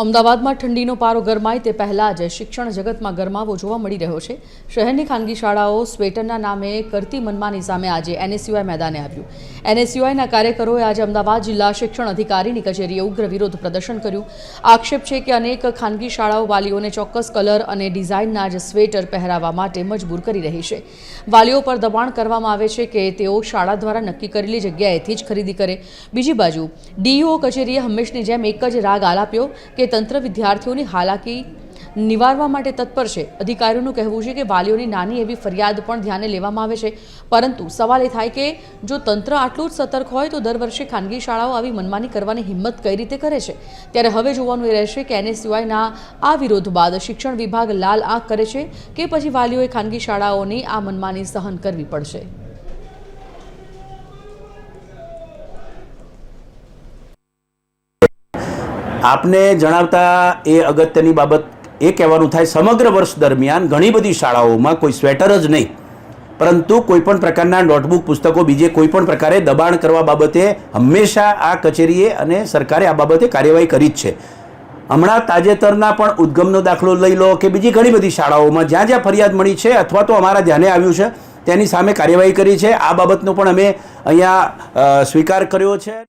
અમદાવાદમાં ઠંડીનો પારો ગરમાય તે પહેલાં જ શિક્ષણ જગતમાં ગરમાવો જોવા મળી રહ્યો છે। શહેરની ખાનગી શાળાઓ સ્વેટરના નામે કરતી મનમાની સામે આજે એનએસયુઆઈ મેદાને આવ્યું। એનએસયુઆઈના કાર્યકરોએ આજે અમદાવાદ જિલ્લા શિક્ષણ અધિકારીની કચેરીએ ઉગ્ર વિરોધ પ્રદર્શન કર્યું। આક્ષેપ છે કે અનેક ખાનગી શાળાઓ વાલીઓને ચોક્કસ કલર અને ડિઝાઇનના જ સ્વેટર પહેરાવવા માટે મજબૂર કરી રહી છે। વાલીઓ પર દબાણ કરવામાં આવે છે કે તેઓ શાળા દ્વારા નક્કી કરેલી જગ્યાએથી જ ખરીદી કરે। બીજી બાજુ ડીઈઓ કચેરીએ હંમેશની જેમ એક જ રાગ આલાપ્યો કે તંત્ર વિદ્યાર્થીઓની હાલાકી નિવારવા માટે તત્પર છે। અધિકારીઓનું કહેવું છે કે વાલીઓની નાની એવી ફરિયાદ પણ ધ્યાને લેવામાં આવે છે, પરંતુ સવાલ એ થાય કે જો તંત્ર આટલું જ સતર્ક હોય તો દર વર્ષે ખાનગી શાળાઓ આવી મનમાની કરવાની હિંમત કઈ રીતે કરે છે। ત્યારે હવે જોવાનું એ રહેશે કે એનએસયુઆઈના આ વિરોધ બાદ શિક્ષણ વિભાગ લાલ આંખ કરે છે કે પછી વાલીઓએ ખાનગી શાળાઓની આ મનમાની સહન કરવી પડશે। आपने जणावता ए अगत्यनी बाबत ए कहेवानुं थाय समग्र वर्ष दरमियान घणी बधी शाळाओमां कोई स्वेटर ज नहीं परंतु कोईपण प्रकारना नोटबुक पुस्तकों बीजे कोईपण प्रकारे दबाण करवा बाबते हमेशा आ कचेरीए अने सरकारे आ बाबते कार्यवाही करी ज छे। हमणां ताजेतरना पण उद्गमनो दाखलो लई लो के बीजी घणी बधी शाळाओमां ज्यां ज्यां फरियाद मळी छे अथवा तो अमारा ध्याने आव्युं छे तेनी सामे कार्यवाही करी छे। आ बाबतनो पण अमे अहींया स्वीकार कर्यो छे।